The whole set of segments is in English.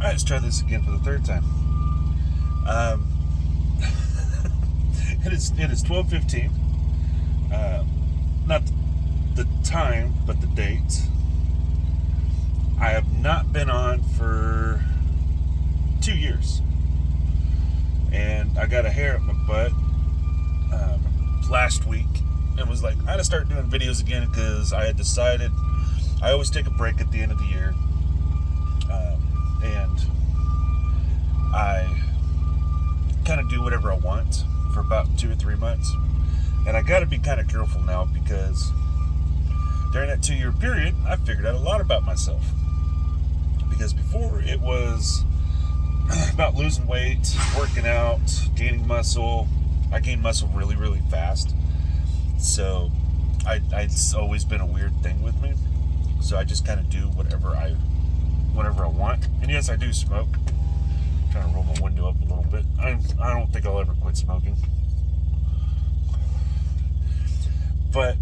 Alright, let's try this again for the third time. Um, it is 12:15. Not the time, but the date. I have not been on for 2 years. And I got a hair up my butt last week and was like, I had to start doing videos again because I had decided I always take a break at the end of the year. And I kind of do whatever I want for about 2 or 3 months. And I got to be kind of careful now because during that 2-year period, I figured out a lot about myself. Because before it was about losing weight, working out, gaining muscle. I gained muscle really, really fast. So it's always been a weird thing with me. So I just kind of do whatever I want. And yes, I do smoke. I'm trying to roll my window up a little bit. I don't think I'll ever quit smoking. But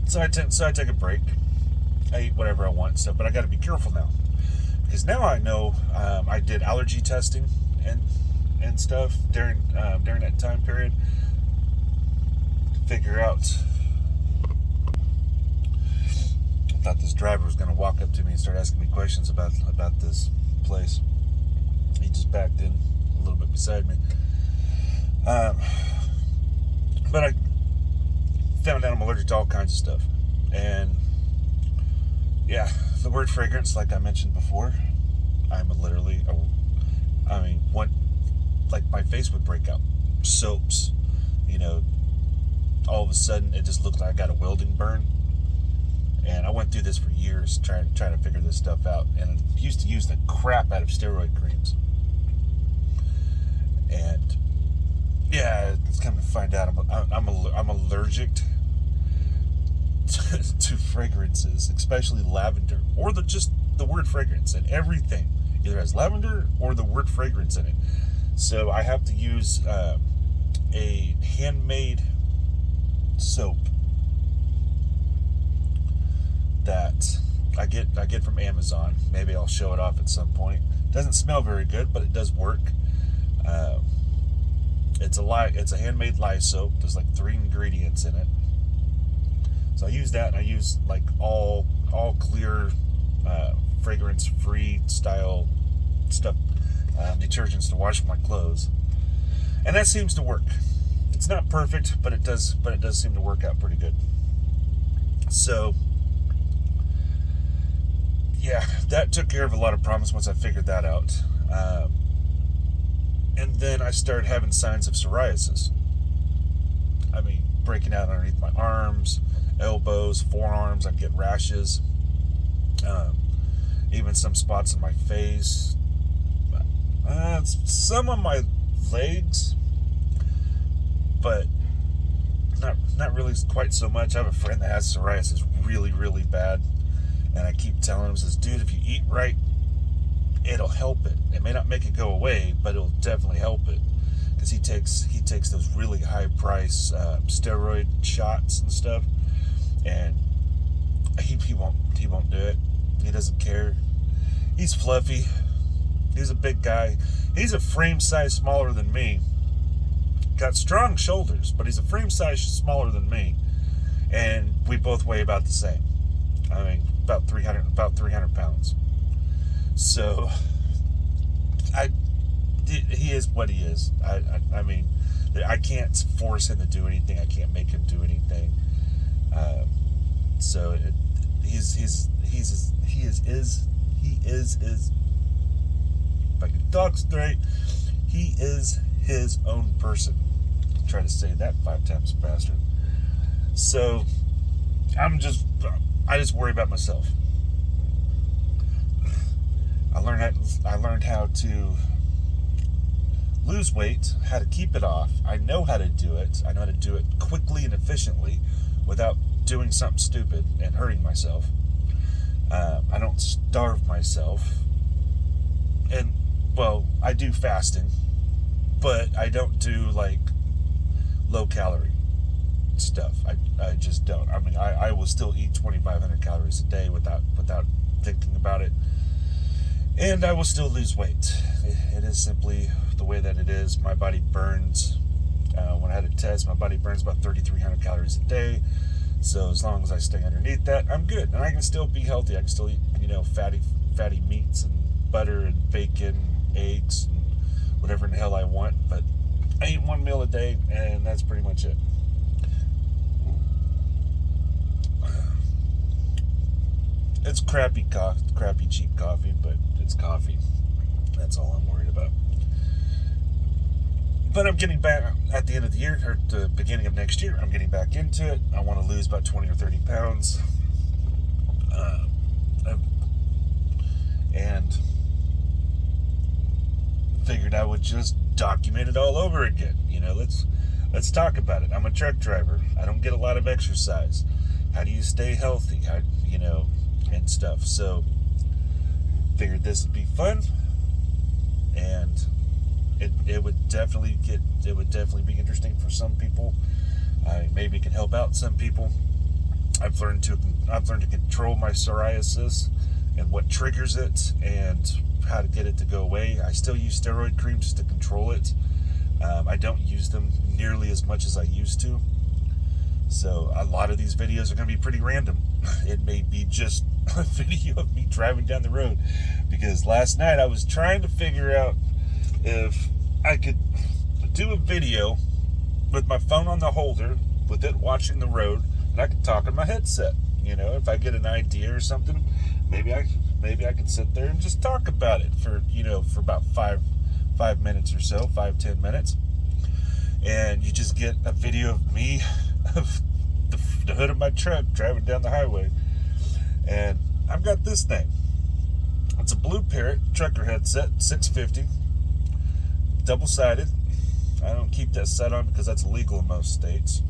so I take a break. I eat whatever I want, so but I got to be careful now because now I know I did allergy testing and stuff during that time period to figure out. I thought this driver was going to walk up to me and start asking me questions about this place. He just backed in a little bit beside me. But I found out I'm allergic to all kinds of stuff. And yeah, the word fragrance, like I mentioned before, like my face would break out. Soaps, all of a sudden it just looked like I got a welding burn. And I went through this for years trying to figure this stuff out. And I used to use the crap out of steroid creams. And yeah, it's come to find out I'm allergic to fragrances, especially lavender, or just the word fragrance, and everything either has lavender or the word fragrance in it. So I have to use a handmade soap that I get from Amazon. Maybe I'll show it off at some point. Doesn't smell very good, but it does work. It's a handmade lye soap. There's like 3 ingredients in it. So I use that, and I use like all clear, fragrance-free style stuff, detergents to wash my clothes, and that seems to work. It's not perfect, but it does seem to work out pretty good. So yeah, that took care of a lot of problems once I figured that out. And then I started having signs of psoriasis. I mean, breaking out underneath my arms, elbows, forearms. I'd get rashes. Even some spots on my face. Some on my legs, but not really quite so much. I have a friend that has psoriasis really, really bad. And I keep telling him, says, dude, if you eat right, it'll help it. It may not make it go away, but it'll definitely help it. Because he takes those really high price steroid shots and stuff, and he won't do it. He doesn't care. He's fluffy. He's a big guy. He's a frame size smaller than me. Got strong shoulders, but he's a frame size smaller than me, and we both weigh about the same. I mean, about 300 pounds. So, he is what he is. I mean, I can't force him to do anything. I can't make him do anything. So he is if I can talk straight, he is his own person. I'll try to say that 5 times faster. So I just worry about myself. I learned how to lose weight, how to keep it off. I know how to do it. I know how to do it quickly and efficiently without doing something stupid and hurting myself. I don't starve myself. And, well, I do fasting, but I don't do, like, low-calorie stuff. I just don't. I mean, I will still eat 2,500 calories a day without thinking about it. And I will still lose weight. It is simply the way that it is. My body burns. When I had a test, my body burns about 3,300 calories a day. So as long as I stay underneath that, I'm good. And I can still be healthy. I can still eat, fatty meats and butter and bacon, eggs, and whatever in the hell I want. But I eat one meal a day, and that's pretty much it. It's crappy cheap coffee, but it's coffee. That's all I'm worried about. But I'm getting back at the end of the year, or the beginning of next year, I'm getting back into it. I want to lose about 20 or 30 pounds. And figured I would just document it all over again. Let's talk about it. I'm a truck driver. I don't get a lot of exercise. How do you stay healthy? And stuff. So figured this would be fun, and it would definitely be interesting for some people. Maybe it can help out some people. I've learned to control my psoriasis and what triggers it and how to get it to go away. I still use steroid creams to control it. I don't use them nearly as much as I used to. So a lot of these videos are going to be pretty random. It may be just a video of me driving down the road, because last night I was trying to figure out if I could do a video with my phone on the holder, with it watching the road, and I could talk on my headset. If I get an idea or something, maybe I could sit there and just talk about it for about 5 minutes or so, 5-10 minutes, and you just get a video of me of the hood of my truck driving down the highway. And I've got this thing. It's a Blue Parrot trucker headset, 650, double-sided. I don't keep that set on because that's illegal in most states.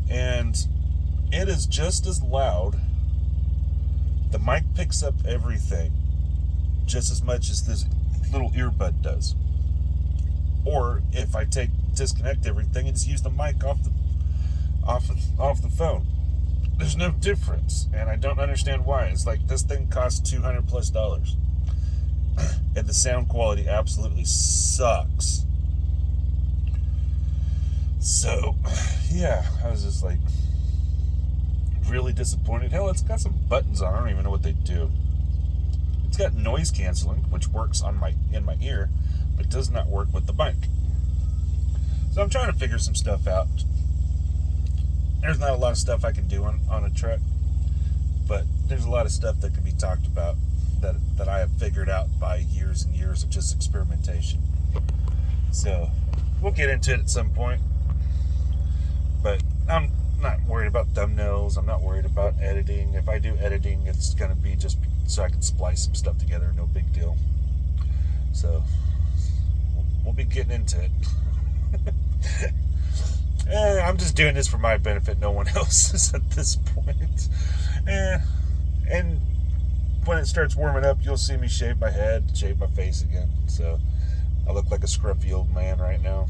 And it is just as loud. The mic picks up everything just as much as this little earbud does. Or if I disconnect everything and just use the mic off the phone, there's no difference, and I don't understand why. It's like this thing costs $200+, and the sound quality absolutely sucks. So, yeah, I was just like really disappointed. Hell, it's got some buttons on. I don't even know what they do. It's got noise canceling, which works in my ear, but does not work with the mic. So I'm trying to figure some stuff out. There's not a lot of stuff I can do on a truck, but there's a lot of stuff that can be talked about that I have figured out by years and years of just experimentation. So we'll get into it at some point, but I'm not worried about thumbnails. I'm not worried about editing. If I do editing, it's going to be just so I can splice some stuff together. No big deal. So we'll be getting into it. I'm just doing this for my benefit, no one else's at this point. And when it starts warming up, you'll see me shave my head, shave my face again. So I look like a scruffy old man right now.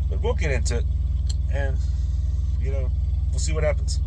But we'll get into it, and we'll see what happens.